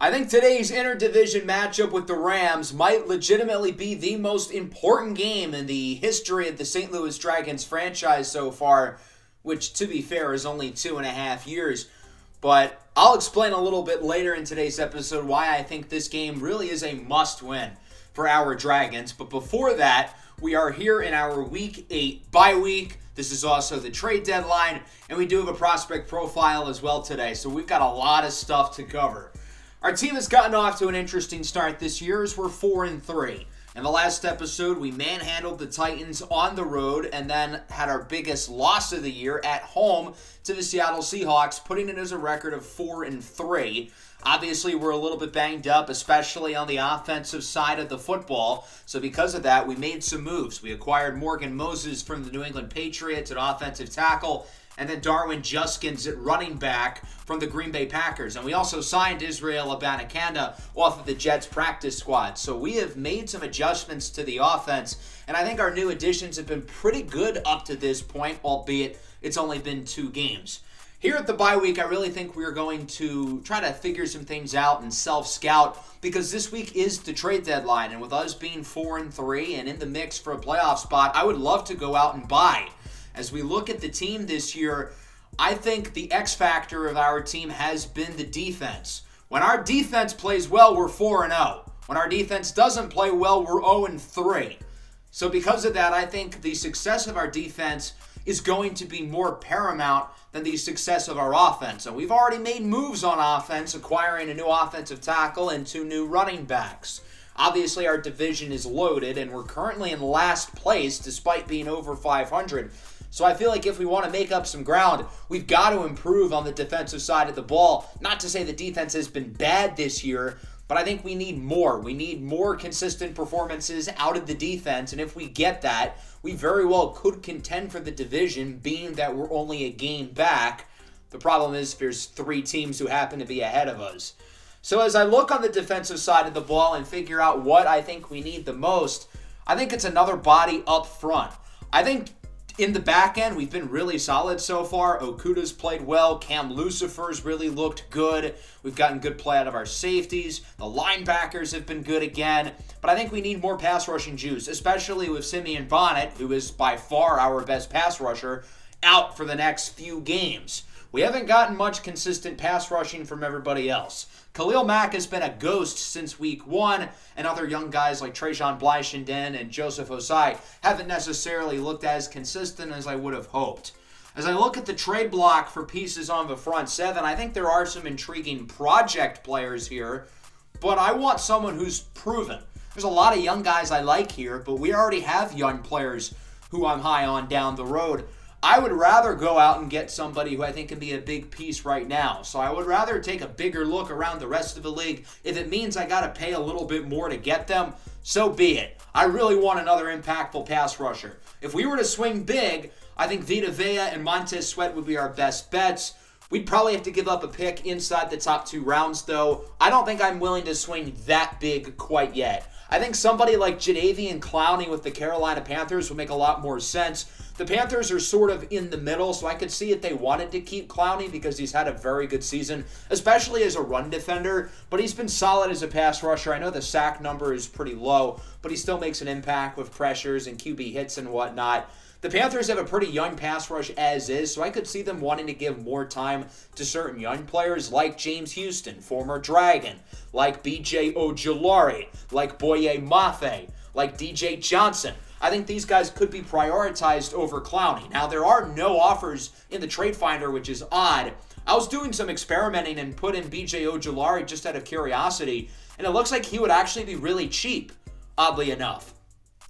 I think today's interdivision matchup with the Rams might legitimately be the most important game in the history of the St. Louis Dragons franchise so far, which, to be fair, is only 2.5 years. But I'll explain a little bit later in today's episode why I think this game really is a must-win for our Dragons. But before that, we are here in our Week 8 bye week. This is also the trade deadline, and we do have a prospect profile as well today. So we've got a lot of stuff to cover. Our team has gotten off to an interesting start this year as we're 4-3. In the last episode, we manhandled the Titans on the road and then had our biggest loss of the year at home to the Seattle Seahawks, putting it as a record of 4-3. Obviously, we're a little bit banged up, especially on the offensive side of the football. So because of that, we made some moves. We acquired Morgan Moses from the New England Patriots at offensive tackle, and then Darwin Juskins at running back from the Green Bay Packers. And we also signed Israel Abanikanda off of the Jets practice squad. So we have made some adjustments to the offense, and I think our new additions have been pretty good up to this point, albeit it's only been 2 games. Here at the bye week, I really think we're going to try to figure some things out and self-scout because this week is the trade deadline. And with us being 4-3 and in the mix for a playoff spot, I would love to go out and buy. As we look at the team this year, I think the X factor of our team has been the defense. When our defense plays well, we're 4-0. When our defense doesn't play well, we're 0-3. So because of that, I think the success of our defense is going to be more paramount than the success of our offense. And we've already made moves on offense, acquiring a new offensive tackle and 2 new running backs. Obviously, our division is loaded, and we're currently in last place despite being over 500. So I feel like if we want to make up some ground, we've got to improve on the defensive side of the ball. Not to say the defense has been bad this year, but I think we need more. We need more consistent performances out of the defense, and if we get that, we very well could contend for the division, being that we're only a game back. The problem is there's 3 teams who happen to be ahead of us. So as I look on the defensive side of the ball and figure out what I think we need the most, I think it's another body up front. I think in the back end, we've been really solid so far. Okuda's played well. Cam Lucifer's really looked good. We've gotten good play out of our safeties. The linebackers have been good again. But I think we need more pass rushing juice, especially with Simeon Bonnet, who is by far our best pass rusher, out for the next few games. We haven't gotten much consistent pass rushing from everybody else. Khalil Mack has been a ghost since week 1, and other young guys like Trajan Blyshenden and Joseph Osai haven't necessarily looked as consistent as I would have hoped. As I look at the trade block for pieces on the front 7, I think there are some intriguing project players here, but I want someone who's proven. There's a lot of young guys I like here, but we already have young players who I'm high on down the road. I would rather go out and get somebody who I think can be a big piece right now. So I would rather take a bigger look around the rest of the league. If it means I got to pay a little bit more to get them, so be it. I really want another impactful pass rusher. If we were to swing big, I think Vita Vea and Montez Sweat would be our best bets. We'd probably have to give up a pick inside the top 2 rounds, though. I don't think I'm willing to swing that big quite yet. I think somebody like Jadeveon Clowney with the Carolina Panthers would make a lot more sense. The Panthers are sort of in the middle, so I could see if they wanted to keep Clowney because he's had a very good season, especially as a run defender, but he's been solid as a pass rusher. I know the sack number is pretty low, but he still makes an impact with pressures and QB hits and whatnot. The Panthers have a pretty young pass rush as is, so I could see them wanting to give more time to certain young players like James Houston, former Dragon, like B.J. Ojulari, like Boye Mafe, like DJ Johnson. I think these guys could be prioritized over Clowney. Now, there are no offers in the trade finder, which is odd. I was doing some experimenting and put in B.J. Ojulari just out of curiosity, and it looks like he would actually be really cheap, oddly enough.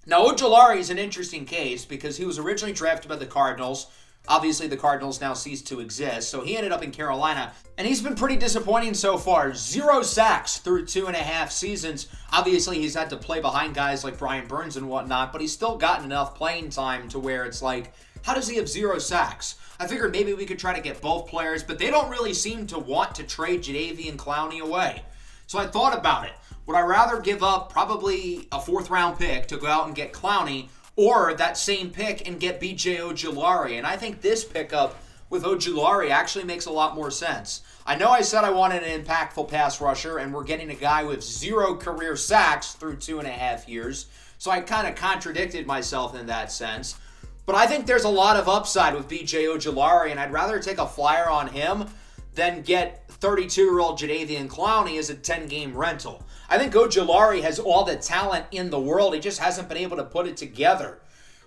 Now, Ojulari is an interesting case because he was originally drafted by the Cardinals. Obviously, the Cardinals now cease to exist, so he ended up in Carolina, and he's been pretty disappointing so far. 0 sacks through 2.5 seasons. Obviously, he's had to play behind guys like Brian Burns and whatnot, but he's still gotten enough playing time to where it's like, how does he have 0 sacks? I figured maybe we could try to get both players, but they don't really seem to want to trade Jadeveon Clowney away. So I thought about it. Would I rather give up probably a 4th-round pick to go out and get Clowney, or that same pick and get B.J. Ojulari? And I think this pickup with Ojulari actually makes a lot more sense. I know I said I wanted an impactful pass rusher, and we're getting a guy with 0 career sacks through 2.5 years, so I kind of contradicted myself in that sense. But I think there's a lot of upside with B.J. Ojulari, and I'd rather take a flyer on him than get 32-year-old Jadeveon Clowney as a 10-game rental. I think Ojulari has all the talent in the world. He just hasn't been able to put it together.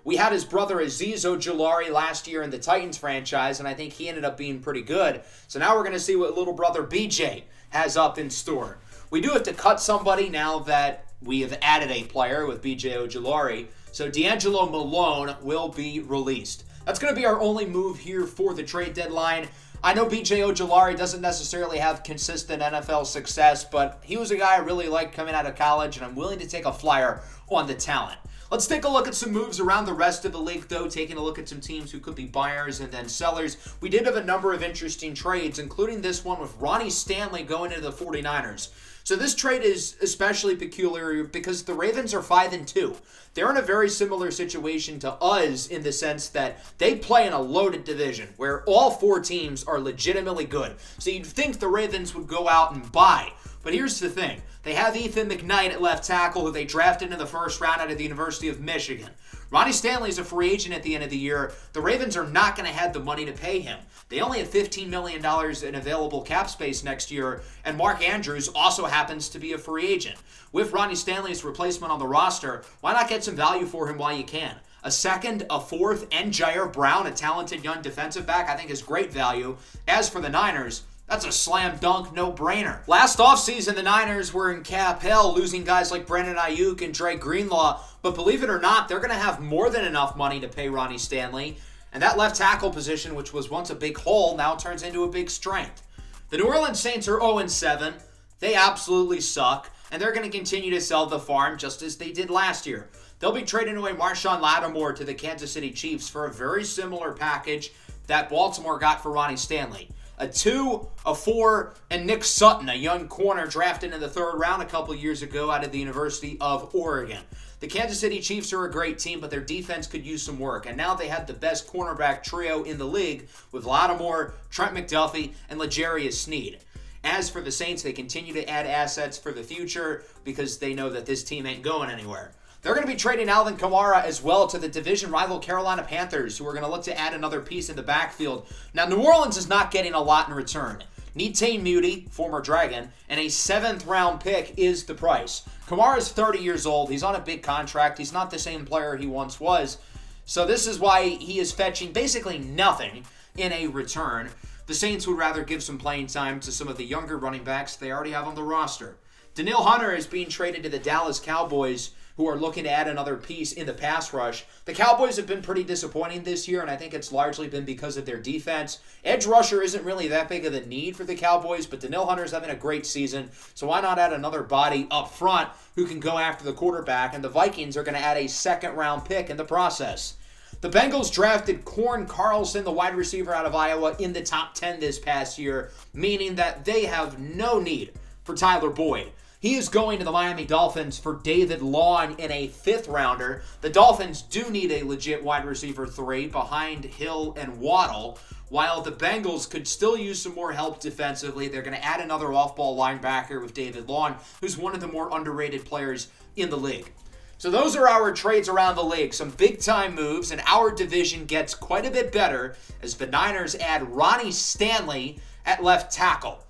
We had his brother Azeez Ojulari last year in the Titans franchise, and I think he ended up being pretty good. So now we're going to see what little brother BJ has up in store. We do have to cut somebody now that we have added a player with BJ Ojulari. So D'Angelo Malone will be released. That's going to be our only move here for the trade deadline. I know BJ Ojulari doesn't necessarily have consistent NFL success, but he was a guy I really liked coming out of college, and I'm willing to take a flyer on the talent. Let's take a look at some moves around the rest of the league, though, taking a look at some teams who could be buyers and then sellers. We did have a number of interesting trades, including this one with Ronnie Stanley going into the 49ers. So this trade is especially peculiar because the Ravens are 5-2. They're in a very similar situation to us in the sense that they play in a loaded division where all 4 teams are legitimately good. So you'd think the Ravens would go out and buy. But here's the thing. They have Ethan McKnight at left tackle, who they drafted in the first round out of the University of Michigan. Ronnie Stanley is a free agent at the end of the year. The Ravens are not going to have the money to pay him. They only have $15 million in available cap space next year, and Mark Andrews also happens to be a free agent. With Ronnie Stanley's replacement on the roster, why not get some value for him while you can? A second, a fourth, and Jair Brown, a talented young defensive back, I think is great value. As for the Niners, that's a slam dunk no-brainer. Last offseason, the Niners were in cap hell, losing guys like Brandon Ayuk and Dre Greenlaw. But believe it or not, they're going to have more than enough money to pay Ronnie Stanley. And that left tackle position, which was once a big hole, now turns into a big strength. The New Orleans Saints are 0-7. They absolutely suck. And they're going to continue to sell the farm just as they did last year. They'll be trading away Marshawn Lattimore to the Kansas City Chiefs for a very similar package that Baltimore got for Ronnie Stanley. A 2, a 4, and Nick Sutton, a young corner drafted in the 3rd round a couple years ago out of the University of Oregon. The Kansas City Chiefs are a great team, but their defense could use some work. And now they have the best cornerback trio in the league with Lattimore, Trent McDuffie, and L'Jarius Sneed. As for the Saints, they continue to add assets for the future because they know that this team ain't going anywhere. They're going to be trading Alvin Kamara as well to the division rival Carolina Panthers, who are going to look to add another piece in the backfield. Now, New Orleans is not getting a lot in return. Netane Muti, former Dragon, and a 7th-round pick is the price. Kamara is 30 years old. He's on a big contract. He's not the same player he once was. So this is why he is fetching basically nothing in a return. The Saints would rather give some playing time to some of the younger running backs they already have on the roster. Danielle Hunter is being traded to the Dallas Cowboys, who are looking to add another piece in the pass rush. The Cowboys have been pretty disappointing this year, and I think it's largely been because of their defense. Edge rusher isn't really that big of a need for the Cowboys, but Danielle Hunter is having a great season, so why not add another body up front who can go after the quarterback, and the Vikings are going to add a 2nd-round pick in the process. The Bengals drafted Corn Carlson, the wide receiver out of Iowa, in the top 10 this past year, meaning that they have no need for Tyler Boyd. He is going to the Miami Dolphins for David Long in a 5th-rounder. The Dolphins do need a legit wide receiver 3 behind Hill and Waddle. While the Bengals could still use some more help defensively, they're going to add another off-ball linebacker with David Long, who's one of the more underrated players in the league. So those are our trades around the league. Some big-time moves, and our division gets quite a bit better as the Niners add Ronnie Stanley at left tackle.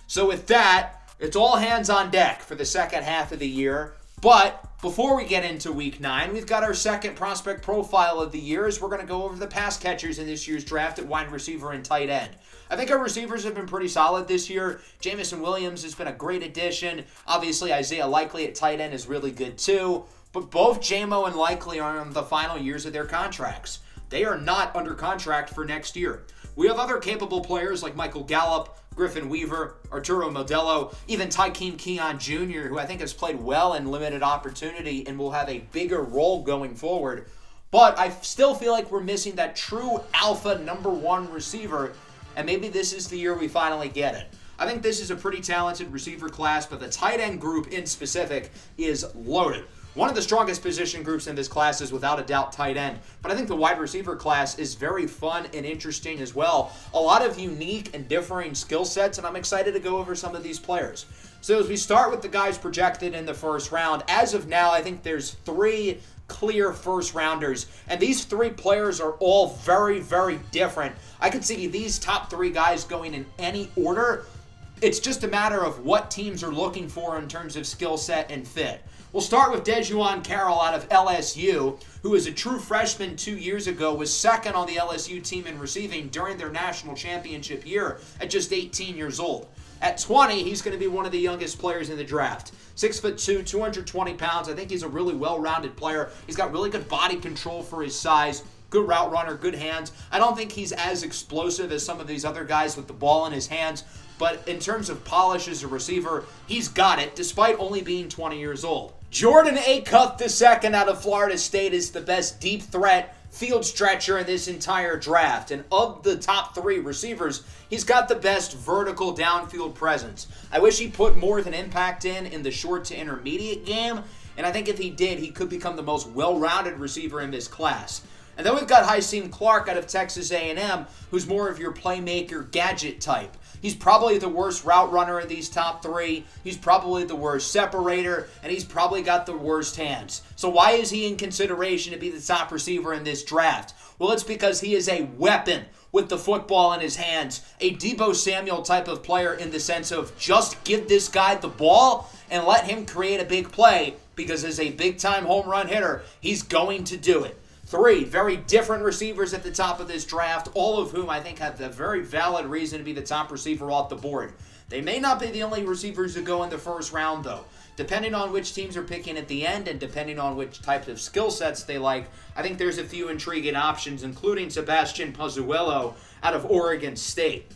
So with that, it's all hands on deck for the second half of the year. But before we get into Week 9, we've got our second prospect profile of the year as we're going to go over the pass catchers in this year's draft at wide receiver and tight end. I think our receivers have been pretty solid this year. Jamison Williams has been a great addition. Obviously, Isaiah Likely at tight end is really good too. But both Jamo and Likely are in the final years of their contracts. They are not under contract for next year. We have other capable players like Michael Gallup, Griffin Weaver, Arturo Modelo, even Tykeem Keon Jr., who I think has played well in limited opportunity and will have a bigger role going forward. But I still feel like we're missing that true alpha number 1 receiver, and maybe this is the year we finally get it. I think this is a pretty talented receiver class, but the tight end group in specific is loaded. One of the strongest position groups in this class is without a doubt tight end, but I think the wide receiver class is very fun and interesting as well. A lot of unique and differing skill sets, and I'm excited to go over some of these players. So as we start with the guys projected in the first round, as of now, I think there's 3 clear first rounders, and these 3 players are all very, very different. I could see these top 3 guys going in any order. It's just a matter of what teams are looking for in terms of skill set and fit. We'll start with Dejuan Carroll out of LSU, who is a true freshman 2 years ago, was second on the LSU team in receiving during their national championship year at just 18 years old. At 20, he's going to be one of the youngest players in the draft. 6'2", 220 pounds. I think he's a really well-rounded player. He's got really good body control for his size. Good route runner, good hands. I don't think he's as explosive as some of these other guys with the ball in his hands, but in terms of polish as a receiver, he's got it, despite only being 20 years old. Jordan Acuff II out of Florida State is the best deep threat field stretcher in this entire draft. And of the top 3 receivers, he's got the best vertical downfield presence. I wish he put more of an impact in the short to intermediate game, and I think if he did, he could become the most well-rounded receiver in this class. And then we've got Hakeem Clark out of Texas A&M, who's more of your playmaker gadget type. He's probably the worst route runner in these top 3. He's probably the worst separator, and he's probably got the worst hands. So why is he in consideration to be the top receiver in this draft? Well, it's because he is a weapon with the football in his hands. A Deebo Samuel type of player in the sense of just give this guy the ball and let him create a big play, because as a big-time home run hitter, he's going to do it. 3 very different receivers at the top of this draft, all of whom I think have a very valid reason to be the top receiver off the board. They may not be the only receivers who go in the first round, though. Depending on which teams are picking at the end and depending on which types of skill sets they like, I think there's a few intriguing options, including Sebastian Pozzuelo out of Oregon State.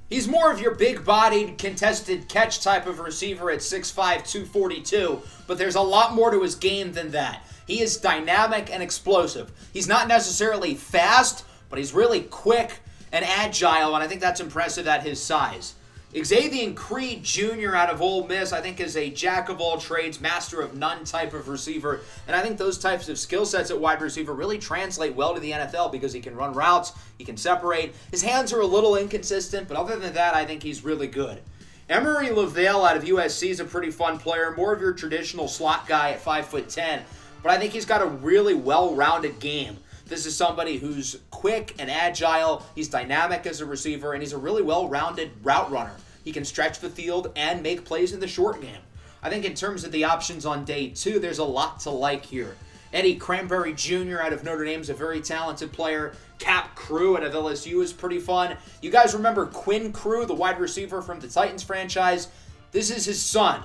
He's more of your big-bodied, contested catch type of receiver at 6'5", 242, but there's a lot more to his game than that. He is dynamic and explosive. He's not necessarily fast, but he's really quick and agile, and I think that's impressive at his size. Xavier Creed Jr. out of Ole Miss, I think, is a jack-of-all-trades, master-of-none type of receiver, and I think those types of skill sets at wide receiver really translate well to the NFL because he can run routes, he can separate. His hands are a little inconsistent, but other than that, I think he's really good. Emory Lavelle out of USC is a pretty fun player, more of your traditional slot guy at 5'10", but I think he's got a really well-rounded game. This is somebody who's quick and agile, he's dynamic as a receiver, and he's a really well-rounded route runner. He can stretch the field and make plays in the short game. I think in terms of the options on day 2, there's a lot to like here. Eddie Cranberry Jr. out of Notre Dame is a very talented player. Cap Crew out of LSU is pretty fun. You guys remember Quinn Crew, the wide receiver from the Titans franchise? This is his son.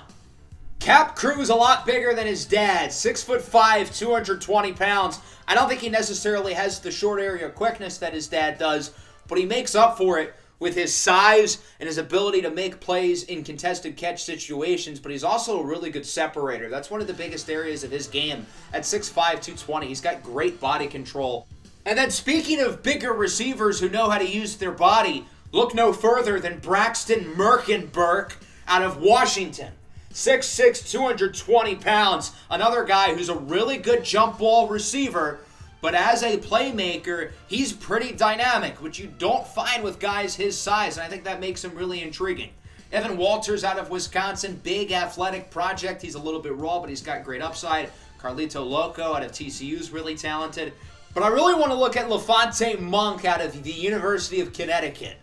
Cap Crew is a lot bigger than his dad, 6'5", 220 pounds. I don't think he necessarily has the short area quickness that his dad does, but he makes up for it with his size and his ability to make plays in contested catch situations, but he's also a really good separator. That's one of the biggest areas of his game. At 6'5", 220, he's got great body control. And then speaking of bigger receivers who know how to use their body, look no further than Braxton Merkenberg out of Washington. 6'6", 220 pounds. Another guy who's a really good jump ball receiver, but as a playmaker, he's pretty dynamic, which you don't find with guys his size, and I think that makes him really intriguing. Evan Walters out of Wisconsin, big athletic project. He's a little bit raw, but he's got great upside. Carlito Loco out of TCU is really talented. But I really want to look at LaFonte Monk out of the University of Connecticut.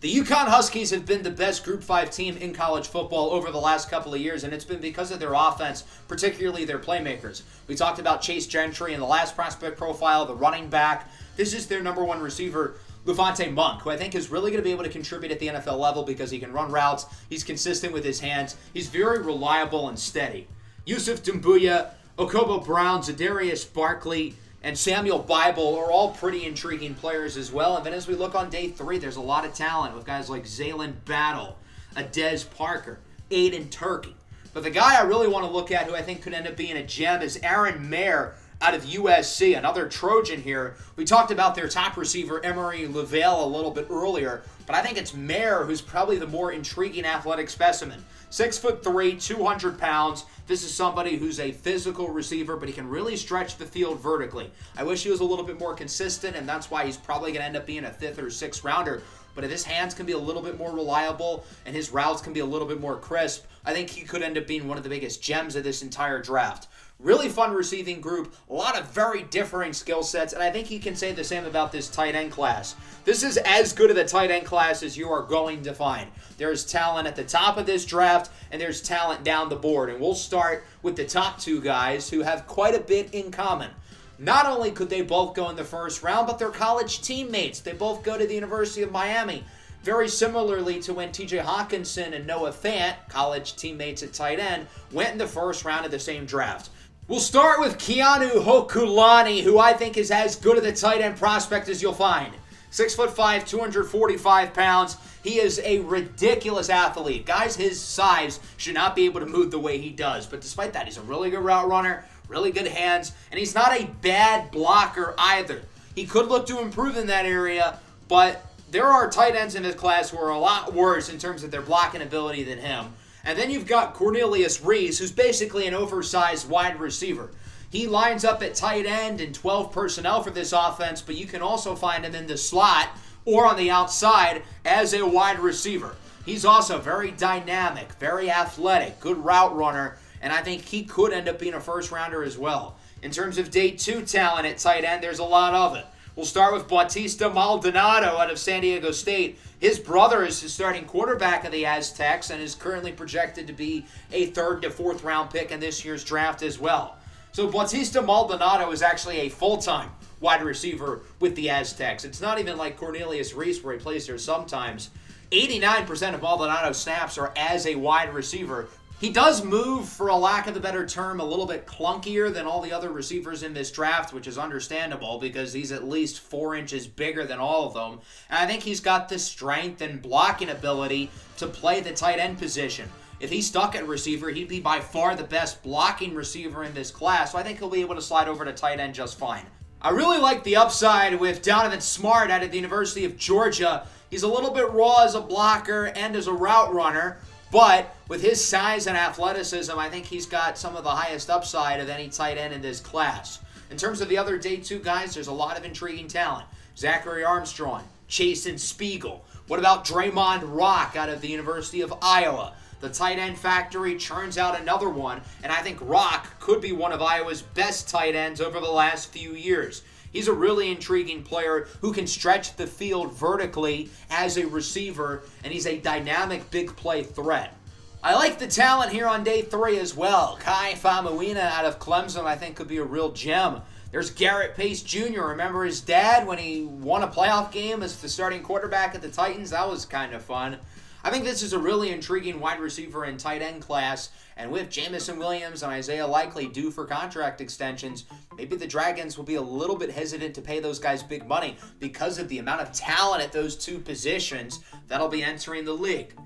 The UConn Huskies have been the best Group 5 team in college football over the last couple of years, and it's been because of their offense, particularly their playmakers. We talked about Chase Gentry in the last prospect profile, the running back. This is their number 1 receiver, LaFonte Monk, who I think is really going to be able to contribute at the NFL level because he can run routes, he's consistent with his hands, he's very reliable and steady. Yusuf Dumbuya, Okobo Brown, Zadarius Barkley, and Samuel Bible are all pretty intriguing players as well. And then as we look on day 3, there's a lot of talent with guys like Zaylen Battle, Adez Parker, Aiden Turkey. But the guy I really want to look at who I think could end up being a gem is Aaron Mayer out of USC, another Trojan here. We talked about their top receiver, Emery LaVale, a little bit earlier, but I think it's Mayer who's probably the more intriguing athletic specimen. 6'3", 200 pounds. This is somebody who's a physical receiver, but he can really stretch the field vertically. I wish he was a little bit more consistent, and that's why he's probably going to end up being a 5th or 6th rounder. But if his hands can be a little bit more reliable and his routes can be a little bit more crisp, I think he could end up being one of the biggest gems of this entire draft. Really fun receiving group, a lot of very differing skill sets, and I think you can say the same about this tight end class. This is as good of a tight end class as you are going to find. There's talent at the top of this draft, and there's talent down the board. And we'll start with the top two guys who have quite a bit in common. Not only could they both go in the first round, but they're college teammates. They both go to the University of Miami. Very similarly to when TJ Hawkinson and Noah Fant, college teammates at tight end, went in the first round of the same draft. We'll start with Keanu Hokulani, who I think is as good of a tight end prospect as you'll find. 6'5", 245 pounds. He is a ridiculous athlete. Guys his size should not be able to move the way he does. But despite that, he's a really good route runner, really good hands, and he's not a bad blocker either. He could look to improve in that area, but there are tight ends in this class who are a lot worse in terms of their blocking ability than him. And then you've got Cornelius Reese, who's basically an oversized wide receiver. He lines up at tight end in 12 personnel for this offense, but you can also find him in the slot or on the outside as a wide receiver. He's also very dynamic, very athletic, good route runner, and I think he could end up being a first rounder as well. In terms of day two talent at tight end, there's a lot of it. We'll start with Bautista Maldonado out of San Diego State. His brother is the starting quarterback of the Aztecs and is currently projected to be a 3rd to 4th round pick in this year's draft as well. So Bautista Maldonado is actually a full-time wide receiver with the Aztecs. It's not even like Cornelius Reese where he plays there sometimes. 89% of Maldonado's snaps are as a wide receiver. He does move, for a lack of a better term, a little bit clunkier than all the other receivers in this draft, which is understandable because he's at least 4 inches bigger than all of them. And I think he's got the strength and blocking ability to play the tight end position. If he's stuck at receiver, he'd be by far the best blocking receiver in this class, so I think he'll be able to slide over to tight end just fine. I really like the upside with Donovan Smart out of the University of Georgia. He's a little bit raw as a blocker and as a route runner, but with his size and athleticism, I think he's got some of the highest upside of any tight end in this class. In terms of the other day two guys, there's a lot of intriguing talent. Zachary Armstrong, Chasen Spiegel. What about Draymond Rock out of the University of Iowa? The tight end factory churns out another one, and I think Rock could be one of Iowa's best tight ends over the last few years. He's a really intriguing player who can stretch the field vertically as a receiver, and he's a dynamic big play threat. I like the talent here on day 3 as well. Kai Famuina out of Clemson I think could be a real gem. There's Garrett Pace Jr. Remember his dad when he won a playoff game as the starting quarterback at the Titans? That was kind of fun. I think this is a really intriguing wide receiver and tight end class, and with Jamison Williams and Isaiah Likely due for contract extensions, maybe the Dragons will be a little bit hesitant to pay those guys big money because of the amount of talent at those two positions that'll be entering the league.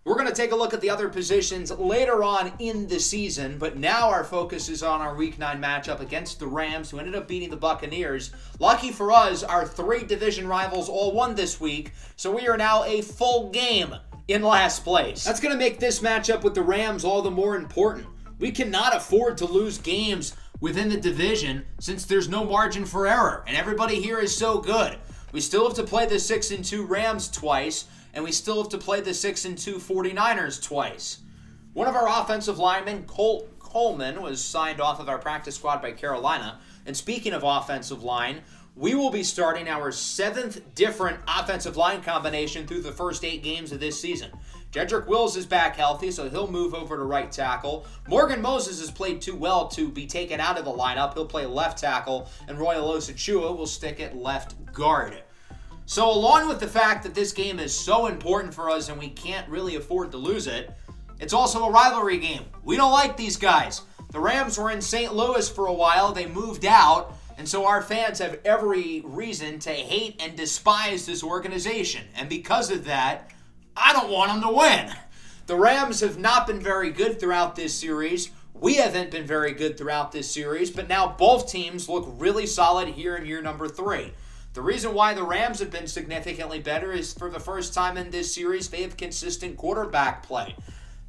We're going to take a look at the other positions later on in the season, but now our focus is on our Week 9 matchup against the Rams, who ended up beating the Buccaneers. Lucky for us, our 3 division rivals all won this week, so we are now a full game in last place. That's going to make this matchup with the Rams all the more important. We cannot afford to lose games within the division since there's no margin for error, and everybody here is so good. We still have to play the 6-2 Rams twice, and we still have to play the 6-2 49ers twice. One of our offensive linemen, Colt Coleman, was signed off of our practice squad by Carolina. And speaking of offensive line, we will be starting our 7th different offensive line combination through the first 8 games of this season. Jedrick Wills is back healthy, so he'll move over to right tackle. Morgan Moses has played too well to be taken out of the lineup. He'll play left tackle, and Roy Olosachua will stick at left guard. So along with the fact that this game is so important for us and we can't really afford to lose it, it's also a rivalry game. We don't like these guys. The Rams were in St. Louis for a while. They moved out, and so our fans have every reason to hate and despise this organization. And because of that, I don't want them to win. The Rams have not been very good throughout this series. We haven't been very good throughout this series, but now both teams look really solid here in year number 3. The reason why the Rams have been significantly better is for the first time in this series, they have consistent quarterback play.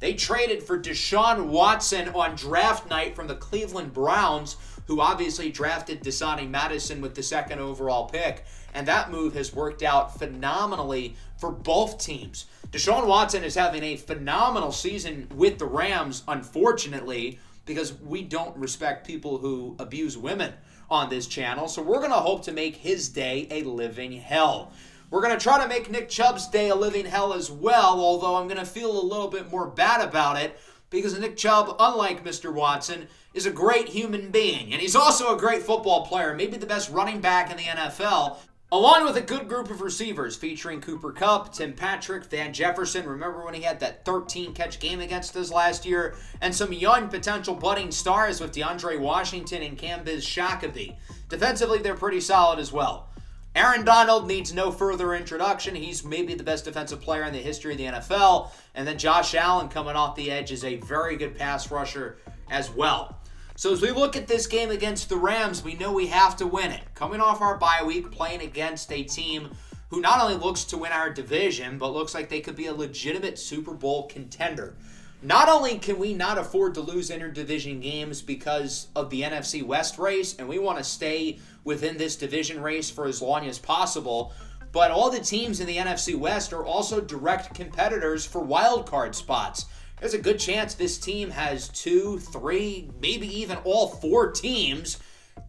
They traded for Deshaun Watson on draft night from the Cleveland Browns, who obviously drafted Deshaun Madison with the second overall pick, and that move has worked out phenomenally for both teams. Deshaun Watson is having a phenomenal season with the Rams, unfortunately, because we don't respect people who abuse women on this channel, so we're going to hope to make his day a living hell. We're going to try to make Nick Chubb's day a living hell as well, although I'm going to feel a little bit more bad about it because Nick Chubb, unlike Mr. Watson, is a great human being, and he's also a great football player, maybe the best running back in the NFL, along with a good group of receivers featuring Cooper Kupp, Tim Patrick, Van Jefferson. Remember when he had that 13-catch game against us last year? And some young potential budding stars with DeAndre Washington and Cambiz Shakabee. Defensively, they're pretty solid as well. Aaron Donald needs no further introduction. He's maybe the best defensive player in the history of the NFL. And then Josh Allen coming off the edge is a very good pass rusher as well. So as we look at this game against the Rams, we know we have to win it. Coming off our bye week, playing against a team who not only looks to win our division, but looks like they could be a legitimate Super Bowl contender. Not only can we not afford to lose interdivision games because of the NFC West race, and we want to stay within this division race for as long as possible, but all the teams in the NFC West are also direct competitors for wild card spots. There's a good chance this team has 2, 3, maybe even all 4 teams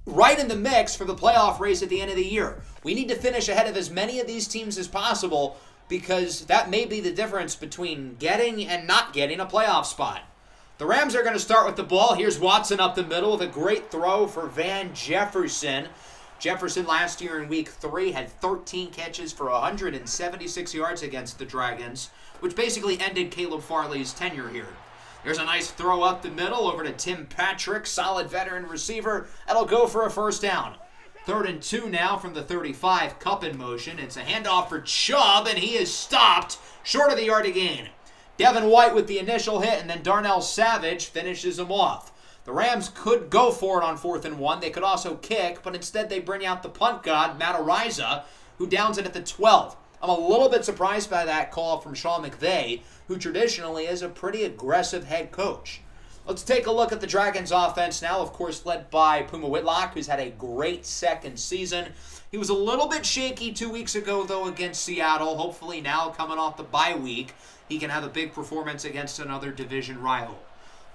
right in the mix for the playoff race at the end of the year. We need to finish ahead of as many of these teams as possible because that may be the difference between getting and not getting a playoff spot. The Rams are going to start with the ball. Here's Watson up the middle with a great throw for Van Jefferson. Jefferson last year in week 3 had 13 catches for 176 yards against the Dragons, which basically ended Caleb Farley's tenure here. There's a nice throw up the middle over to Tim Patrick, solid veteran receiver. That'll go for a first down. 3rd and 2 now from the 35, Kupp in motion. It's a handoff for Chubb, and he is stopped short of the yard gain. Devin White with the initial hit, and then Darnell Savage finishes him off. The Rams could go for it on 4th and 1. They could also kick, but instead they bring out the punt god, Matt Araiza, who downs it at the 12. I'm a little bit surprised by that call from Sean McVay, who traditionally is a pretty aggressive head coach. Let's take a look at the Dragons offense now, of course led by Puma Whitlock, who's had a great second season. He was a little bit shaky 2 weeks ago, though, against Seattle. Hopefully now, coming off the bye week, he can have a big performance against another division rival.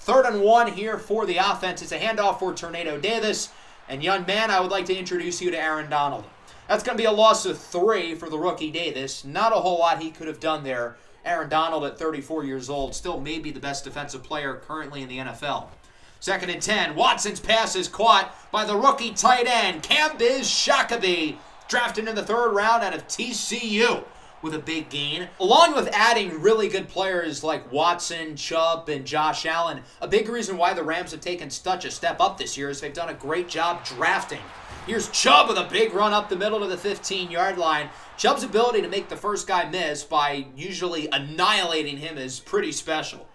3rd and 1 here for the offense. It's a handoff for Tornado Davis. And young man, I would like to introduce you to Aaron Donald. That's going to be a loss of 3 for the rookie Davis. Not a whole lot he could have done there. Aaron Donald at 34 years old, still maybe the best defensive player currently in the NFL. 2nd and 10. Watson's pass is caught by the rookie tight end, Cambiz Shakabee, drafted in the 3rd round out of TCU with a big gain. Along with adding really good players like Watson, Chubb, and Josh Allen, a big reason why the Rams have taken such a step up this year is they've done a great job drafting. Here's Chubb with a big run up the middle to the 15-yard line. Chubb's ability to make the first guy miss by usually annihilating him is pretty special.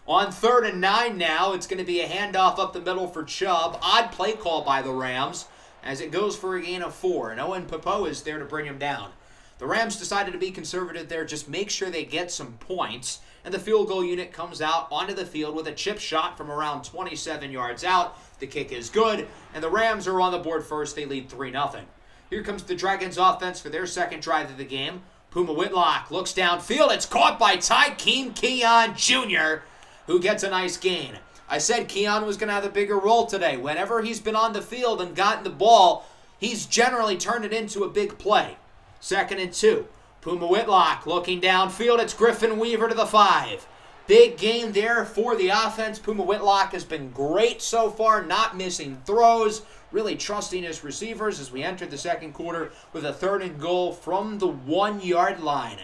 On 3rd and 9 now, it's going to be a handoff up the middle for Chubb. Odd play call by the Rams as it goes for a gain of 4, and Owen Popo is there to bring him down. The Rams decided to be conservative there, just make sure they get some points, and the field goal unit comes out onto the field with a chip shot from around 27 yards out. The kick is good, and the Rams are on the board first. They lead 3-0. Here comes the Dragons offense for their second drive of the game. Puma Whitlock looks downfield. It's caught by Tykeem Keon Jr., who gets a nice gain. I said Keon was going to have a bigger role today. Whenever he's been on the field and gotten the ball, he's generally turned it into a big play. 2nd and 2. Puma Whitlock looking downfield. It's Griffin Weaver to the 5. Big gain there for the offense. Puma Whitlock has been great so far, not missing throws, really trusting his receivers as we enter the second quarter with a 3rd and goal from the 1-yard line.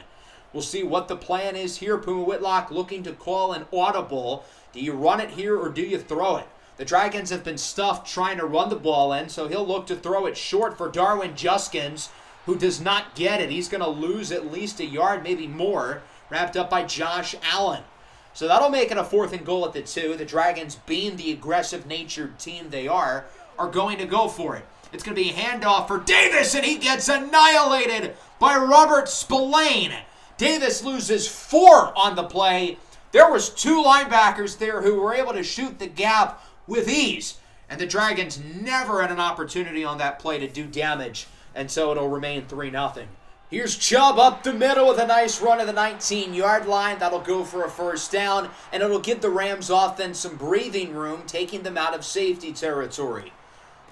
We'll see what the plan is here. Puma Whitlock looking to call an audible. Do you run it here or do you throw it? The Dragons have been stuffed trying to run the ball in, so he'll look to throw it short for Darwin Juskins, who does not get it. He's going to lose at least a yard, maybe more, wrapped up by Josh Allen. So that'll make it a 4th and goal at the 2. The Dragons, being the aggressive-natured team they are going to go for it. It's going to be a handoff for Davis, and he gets annihilated by Robert Spillane. Davis loses 4 on the play. There was 2 linebackers there who were able to shoot the gap with ease. And the Dragons never had an opportunity on that play to do damage. And so it'll remain 3-0. Here's Chubb up the middle with a nice run at the 19-yard line. That'll go for a 1st down. And it'll give the Rams offense some breathing room, taking them out of safety territory.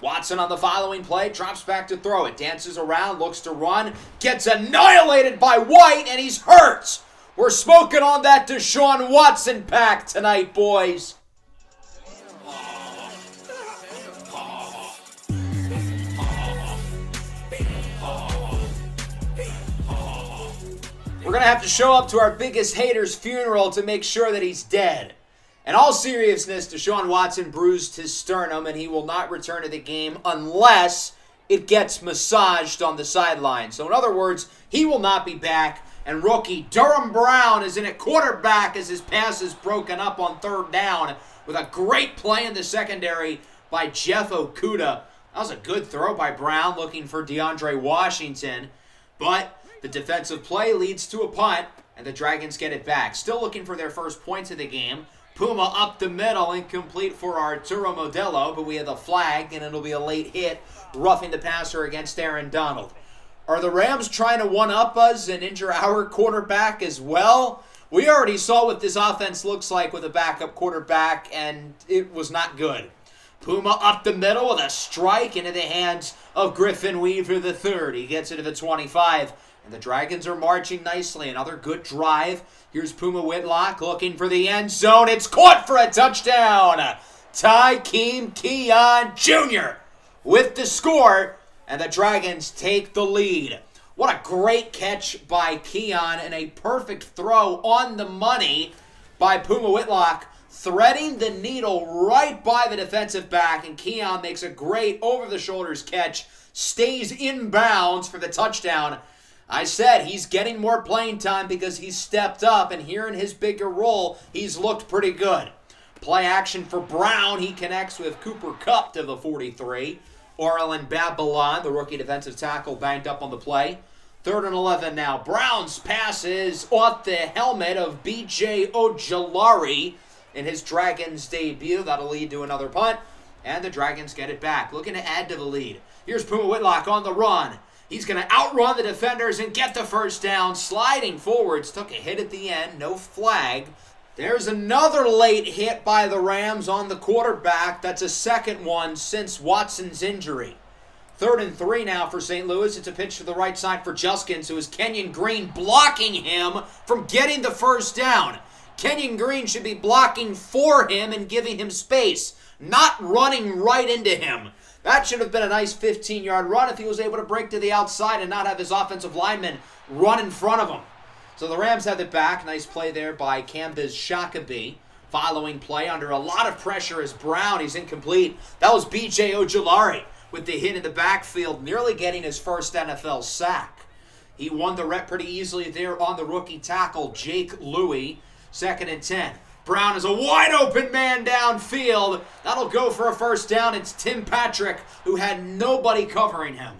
Watson on the following play, drops back to throw it. Dances around, looks to run, gets annihilated by White, and he's hurt. We're smoking on that Deshaun Watson pack tonight, boys. We're going to have to show up to our biggest hater's funeral to make sure that he's dead. In all seriousness, Deshaun Watson bruised his sternum, and he will not return to the game unless it gets massaged on the sideline. So in other words, he will not be back, and rookie Durham Brown is in at quarterback as his pass is broken up on 3rd down with a great play in the secondary by Jeff Okuda. That was a good throw by Brown looking for DeAndre Washington, but the defensive play leads to a punt, and the Dragons get it back. Still looking for their first points of the game. Puma up the middle, incomplete for Arturo Modelo, but we have a flag, and it'll be a late hit, roughing the passer against Aaron Donald. Are the Rams trying to one-up us and injure our quarterback as well? We already saw what this offense looks like with a backup quarterback, and it was not good. Puma up the middle with a strike into the hands of Griffin Weaver III. He gets it to the 25. And the Dragons are marching nicely. Another good drive. Here's Puma Whitlock looking for the end zone. It's caught for a touchdown. Tykeem Keon Jr. with the score. And the Dragons take the lead. What a great catch by Keon and a perfect throw on the money by Puma Whitlock, threading the needle right by the defensive back. And Keon makes a great over-the-shoulders catch. Stays in bounds for the touchdown. I said he's getting more playing time because he's stepped up, and here in his bigger role, he's looked pretty good. Play action for Brown. He connects with Cooper Kupp to the 43. Orlin Babylon, the rookie defensive tackle, banged up on the play. 3rd and 11 now. Brown's pass is off the helmet of B.J. Ojulari in his Dragons debut. That'll lead to another punt, and the Dragons get it back. Looking to add to the lead. Here's Puma Whitlock on the run. He's going to outrun the defenders and get the 1st down. Sliding forwards, took a hit at the end, no flag. There's another late hit by the Rams on the quarterback. That's a 2nd one since Watson's injury. 3rd and 3 now for St. Louis. It's a pitch to the right side for Juskins, who is Kenyon Green blocking him from getting the 1st down. Kenyon Green should be blocking for him and giving him space, not running right into him. That should have been a nice 15-yard run if he was able to break to the outside and not have his offensive lineman run in front of him. So the Rams have it back. Nice play there by Cambiz Shakabi. Following play under a lot of pressure is Brown. He's incomplete. That was B.J. Ojulari with the hit in the backfield, nearly getting his first NFL sack. He won the rep pretty easily there on the rookie tackle, Jake Louis. 2nd and 10. Brown is a wide-open man downfield. That'll go for a 1st down. It's Tim Patrick, who had nobody covering him.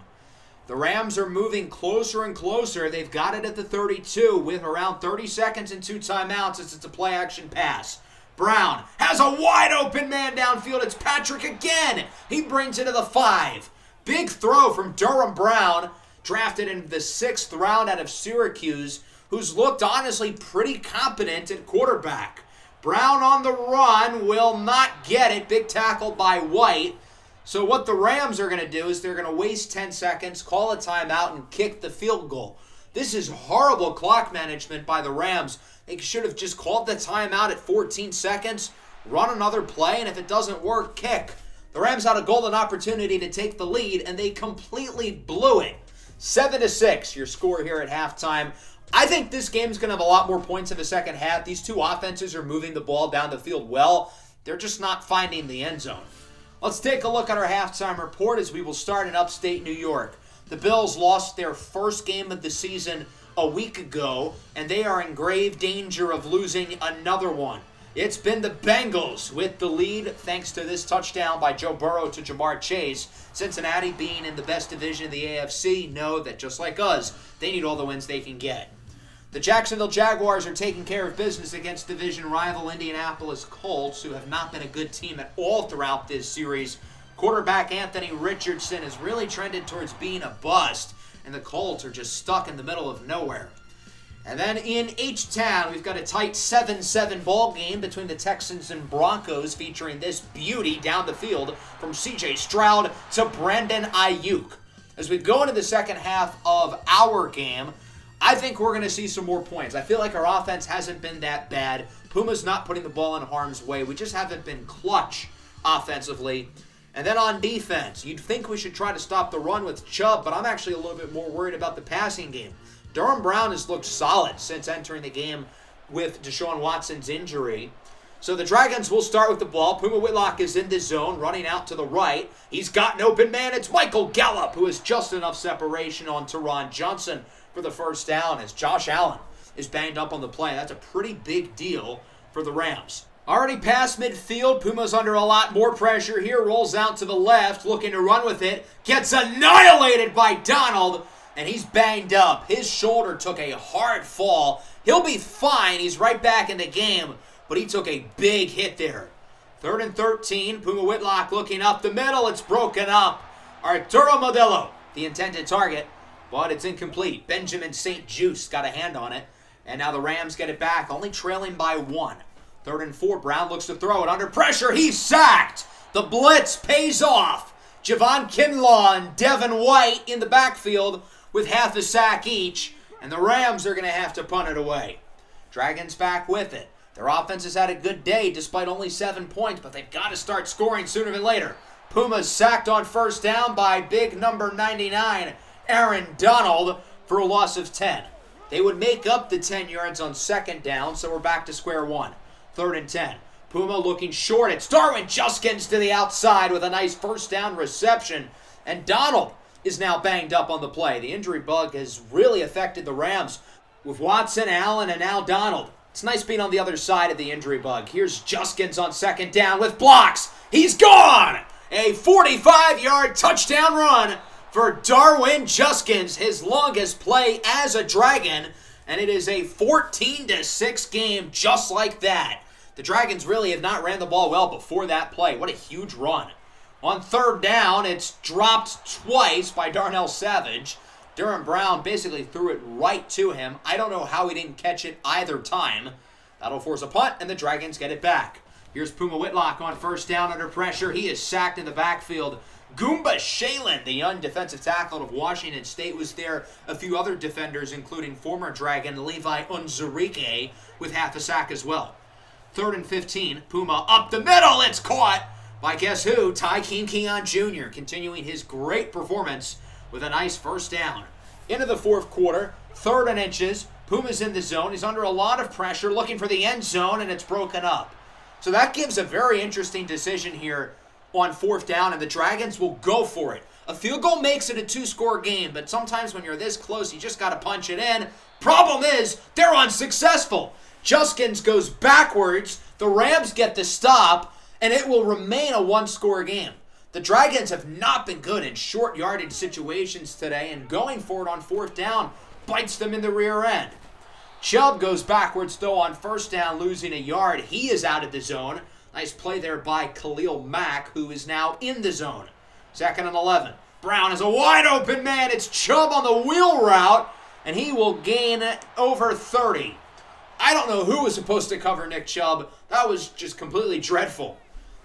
The Rams are moving closer and closer. They've got it at the 32 with around 30 seconds and 2 timeouts as it's a play-action pass. Brown has a wide-open man downfield. It's Patrick again. He brings it to the 5. Big throw from Durham Brown, drafted in the 6th round out of Syracuse, who's looked honestly pretty competent at quarterback. Brown on the run will not get it. Big tackle by White. So what the Rams are going to do is they're going to waste 10 seconds, call a timeout, and kick the field goal. This is horrible clock management by the Rams. They should have just called the timeout at 14 seconds, run another play, and if it doesn't work, kick. The Rams had a golden opportunity to take the lead, and they completely blew it. 7-6, your score here at halftime. I think this game's going to have a lot more points in the second half. These two offenses are moving the ball down the field well. They're just not finding the end zone. Let's take a look at our halftime report as we will start in upstate New York. The Bills lost their first game of the season a week ago, and they are in grave danger of losing another one. It's been the Bengals with the lead thanks to this touchdown by Joe Burrow to Jamar Chase. Cincinnati, being in the best division of the AFC, know that just like us, they need all the wins they can get. The Jacksonville Jaguars are taking care of business against division rival Indianapolis Colts, who have not been a good team at all throughout this series. Quarterback Anthony Richardson has really trended towards being a bust, and the Colts are just stuck in the middle of nowhere. And then in H-Town, we've got a tight 7-7 ball game between the Texans and Broncos, featuring this beauty down the field from C.J. Stroud to Brandon Ayuk. As we go into the second half of our game, I think we're going to see some more points. I feel like our offense hasn't been that bad. Puma's not putting the ball in harm's way. We just haven't been clutch offensively. And then on defense, you'd think we should try to stop the run with Chubb, but I'm actually a little bit more worried about the passing game. Durham Brown has looked solid since entering the game with Deshaun Watson's injury. So the Dragons will start with the ball. Puma Whitlock is in the zone, running out to the right. He's got an open man. It's Michael Gallup, who has just enough separation on Teron Johnson for the first down, as Josh Allen is banged up on the play. That's a pretty big deal for the Rams. Already past midfield, Puma's under a lot more pressure here. Rolls out to the left, looking to run with it. Gets annihilated by Donald, and he's banged up. His shoulder took a hard fall. He'll be fine. He's right back in the game, but he took a big hit there. 3rd and 13. Puma Whitlock looking up the middle. It's broken up. Arturo Modelo, the intended target, but it's incomplete. Benjamin St. Juste got a hand on it, and now the Rams get it back, only trailing by 1. 3rd and 4. Brown looks to throw it under pressure. He's sacked. The blitz pays off. Javon Kinlaw and Devin White in the backfield with half a sack each, and the Rams are going to have to punt it away. Dragons back with it. Their offense has had a good day despite only 7 points, but they've got to start scoring sooner than later. Pumas sacked on first down by big number 99, Aaron Donald, for a loss of 10. They would make up the 10 yards on second down, so we're back to square one. 3rd and 10. Puma looking short. It's Darwin Juskins to the outside with a nice first down reception, and Donald is now banged up on the play. The injury bug has really affected the Rams with Watson, Allen, and now Donald. It's nice being on the other side of the injury bug. Here's Juskins on second down with blocks. He's gone! A 45-yard touchdown run for Darwin Juskins, his longest play as a Dragon, and it is a 14-6 game just like that. The Dragons really have not ran the ball well before that play. What a huge run. On 3rd down, it's dropped twice by Darnell Savage. Durham Brown basically threw it right to him. I don't know how he didn't catch it either time. That'll force a punt, and the Dragons get it back. Here's Puma Whitlock on first down under pressure. He is sacked in the backfield. Goomba Shalen, the young defensive tackle of Washington State, was there. A few other defenders, including former Dragon Levi Unzurike, with half a sack as well. 3rd and 15. Puma up the middle. It's caught by guess who? Tykeem Keon Jr. continuing his great performance with a nice first down. Into the 4th quarter. 3rd and inches. Puma's in the zone. He's under a lot of pressure, looking for the end zone, and it's broken up. So that gives a very interesting decision here on 4th down, and the Dragons will go for it. A field goal makes it a 2-score game, but sometimes when you're this close, you just got to punch it in. Problem is, they're unsuccessful. Juskins goes backwards, the Rams get the stop, and it will remain a 1-score game. The Dragons have not been good in short yardage situations today, and going for it on 4th down bites them in the rear end. Chubb goes backwards, though, on first down, losing a yard. He is out of the zone. Nice play there by Khalil Mack, who is now in the zone. 2nd and 11. Brown is a wide open man. It's Chubb on the wheel route, and he will gain over 30. I don't know who was supposed to cover Nick Chubb. That was just completely dreadful.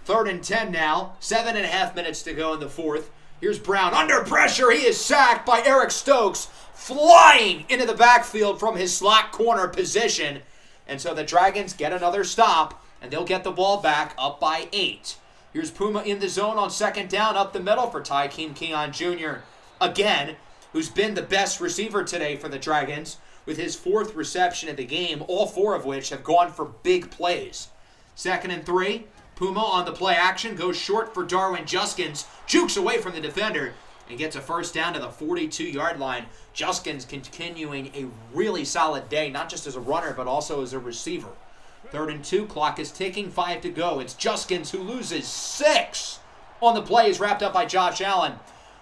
3rd and 10 now. 7.5 minutes to go in the 4th. Here's Brown under pressure. He is sacked by Eric Stokes, flying into the backfield from his slot corner position. And so the Dragons get another stop, and they'll get the ball back up by 8. Here's Puma in the zone on 2nd down, up the middle for Tykeem Keon Jr. again, who's been the best receiver today for the Dragons, with his 4th reception of the game, all 4 of which have gone for big plays. 2nd and 3. Puma on the play action goes short for Darwin Juskins, jukes away from the defender, and gets a first down to the 42-yard line. Juskins continuing a really solid day, not just as a runner, but also as a receiver. 3rd and 2, clock is ticking, 5 to go. It's Juskins who loses 6 on the play, is wrapped up by Josh Allen.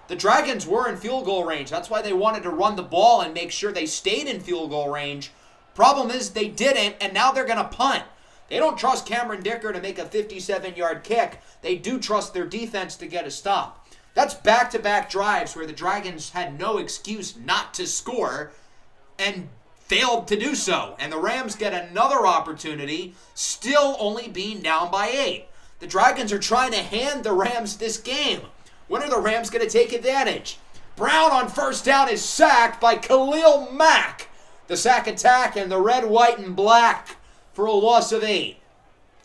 The Dragons were in field goal range. That's why they wanted to run the ball and make sure they stayed in field goal range. Problem is they didn't, and now they're going to punt. They don't trust Cameron Dicker to make a 57-yard kick. They do trust their defense to get a stop. That's back-to-back drives where the Dragons had no excuse not to score and failed to do so. And the Rams get another opportunity, still only being down by 8. The Dragons are trying to hand the Rams this game. When are the Rams going to take advantage? Brown on first down is sacked by Khalil Mack. The sack attack and the red, white, and black for a loss of 8.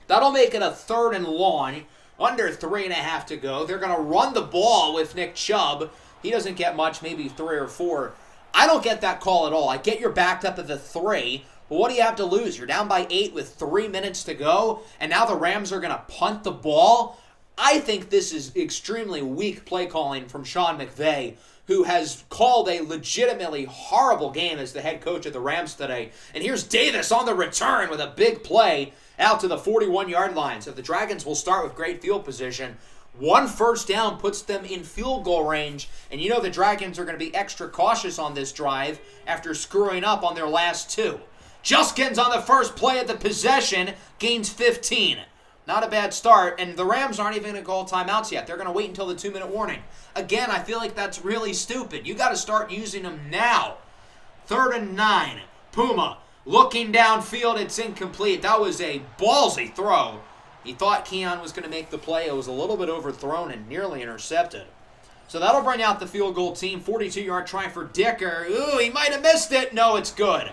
That'll make it a 3rd and long. Under 3.5 to go. They're going to run the ball with Nick Chubb. He doesn't get much, maybe 3 or 4. I don't get that call at all. I get you're backed up at the 3, but what do you have to lose? You're down by 8 with 3 minutes to go, and now the Rams are going to punt the ball? I think this is extremely weak play calling from Sean McVay, who has called a legitimately horrible game as the head coach of the Rams today. And here's Davis on the return with a big play out to the 41-yard line. So the Dragons will start with great field position. 1 first down puts them in field goal range. And you know the Dragons are going to be extra cautious on this drive after screwing up on their last 2. Juskins on the first play of the possession gains 15. Not a bad start, and the Rams aren't even going to call timeouts yet. They're going to wait until the 2-minute warning. Again, I feel like that's really stupid. You got to start using them now. 3rd and 9. Puma looking downfield. It's incomplete. That was a ballsy throw. He thought Keon was going to make the play. It was a little bit overthrown and nearly intercepted. So that'll bring out the field goal team. 42-yard try for Dicker. Ooh, he might have missed it. No, it's good.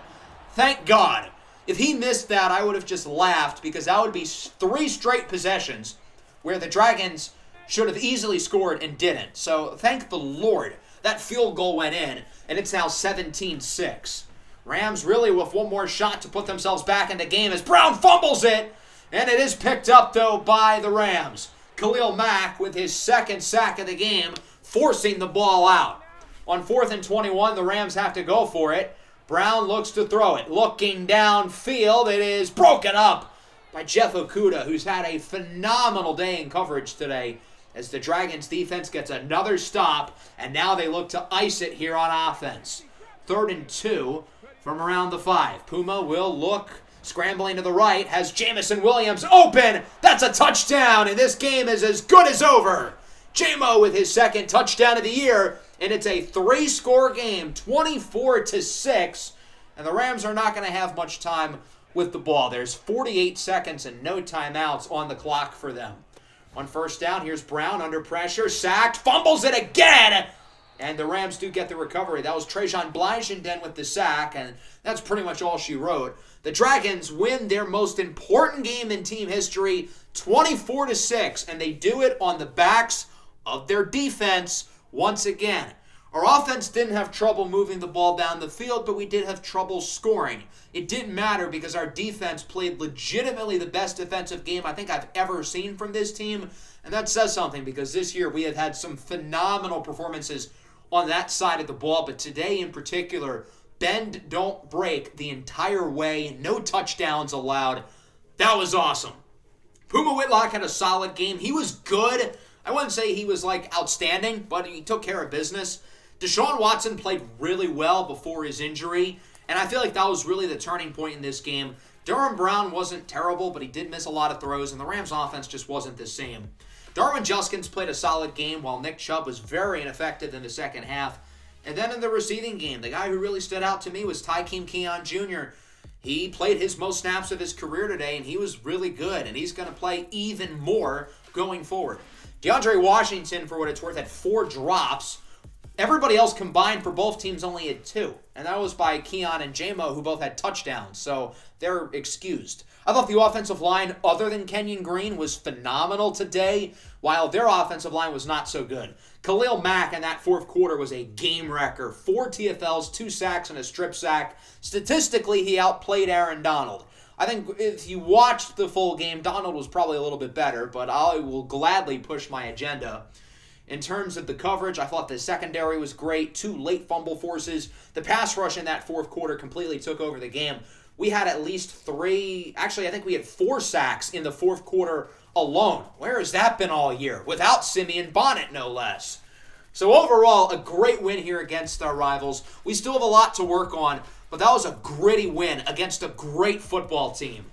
Thank God. If he missed that, I would have just laughed because that would be 3 straight possessions where the Dragons should have easily scored and didn't. So thank the Lord that field goal went in, and it's now 17-6. Rams really with one more shot to put themselves back in the game as Brown fumbles it, and it is picked up, though, by the Rams. Khalil Mack with his 2nd sack of the game, forcing the ball out. On 4th and 21, the Rams have to go for it. Brown looks to throw it. Looking downfield, it is broken up by Jeff Okudah, who's had a phenomenal day in coverage today as the Dragons defense gets another stop, and now they look to ice it here on offense. 3rd and 2 from around the 5. Puma will look, scrambling to the right, has Jamison Williams open. That's a touchdown, and this game is as good as over. J-Mo with his 2nd touchdown of the year, and it's a 3-score game, 24-6, and the Rams are not going to have much time with the ball. There's 48 seconds and no timeouts on the clock for them. On first down, here's Brown under pressure, sacked, fumbles it again, and the Rams do get the recovery. That was Trajan Blyshenden with the sack, and that's pretty much all she wrote. The Dragons win their most important game in team history, 24-6, and they do it on the backs of their defense once again. Our offense didn't have trouble moving the ball down the field, but we did have trouble scoring. It didn't matter because our defense played legitimately the best defensive game I think I've ever seen from this team, and that says something because this year we have had some phenomenal performances on that side of the ball, but today in particular, bend, don't break the entire way, no touchdowns allowed. That was awesome. Puma Whitlock had a solid game. He was good. I wouldn't say he was outstanding, but he took care of business. Deshaun Watson played really well before his injury, and I feel like that was really the turning point in this game. Durham Brown wasn't terrible, but he did miss a lot of throws, and the Rams' offense just wasn't the same. Darwin Juskins played a solid game, while Nick Chubb was very ineffective in the second half. And then in the receiving game, the guy who really stood out to me was Tykeem Keon Jr. He played his most snaps of his career today, and he was really good, and he's going to play even more going forward. DeAndre Washington, for what it's worth, had 4 drops. Everybody else combined for both teams only had 2. And that was by Keon and J-Mo, who both had touchdowns. So they're excused. I thought the offensive line, other than Kenyon Green, was phenomenal today, while their offensive line was not so good. Khalil Mack in that 4th quarter was a game wrecker. 4 TFLs, 2 sacks, and a strip sack. Statistically, he outplayed Aaron Donald. I think if you watched the full game, Donald was probably a little bit better, but I will gladly push my agenda. In terms of the coverage, I thought the secondary was great. 2 late fumble forces. The pass rush in that fourth quarter completely took over the game. We had at least 3, actually I think we had 4 sacks in the fourth quarter alone. Where has that been all year? Without Simeon Bonnet, no less. So overall, a great win here against our rivals. We still have a lot to work on, but that was a gritty win against a great football team.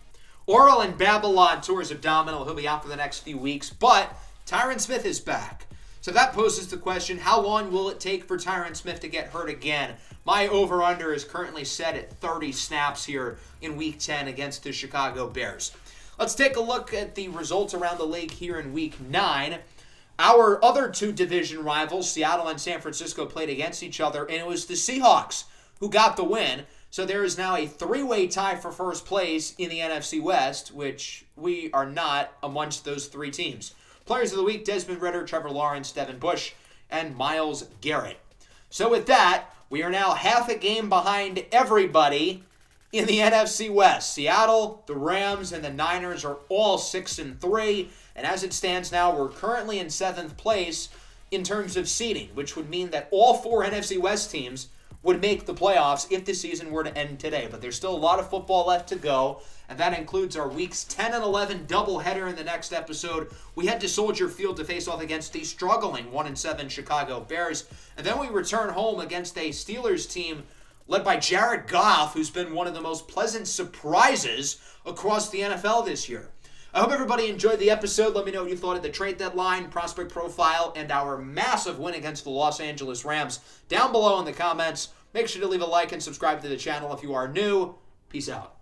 Oral and Babylon tore his abdominal. He'll be out for the next few weeks, but Tyron Smith is back. So that poses the question, how long will it take for Tyron Smith to get hurt again? My over-under is currently set at 30 snaps here in Week 10 against the Chicago Bears. Let's take a look at the results around the league here in Week 9. Our other 2 division rivals, Seattle and San Francisco, played against each other, and it was the Seahawks who got the win. So there is now a 3-way tie for first place in the NFC West, which we are not amongst those 3 teams. Players of the week, Desmond Ridder, Trevor Lawrence, Devin Bush, and Myles Garrett. So with that, we are now half a game behind everybody in the NFC West. Seattle, the Rams, and the Niners are all 6-3. And as it stands now, we're currently in 7th place in terms of seeding, which would mean that all 4 NFC West teams would make the playoffs if the season were to end today. But there's still a lot of football left to go, and that includes our Weeks 10 and 11 doubleheader in the next episode. We head to Soldier Field to face off against the struggling 1-7 Chicago Bears, and then we return home against a Steelers team led by Jared Goff, who's been one of the most pleasant surprises across the NFL this year. I hope everybody enjoyed the episode. Let me know what you thought of the trade deadline, prospect profile, and our massive win against the Los Angeles Rams down below in the comments. Make sure to leave a like and subscribe to the channel if you are new. Peace out.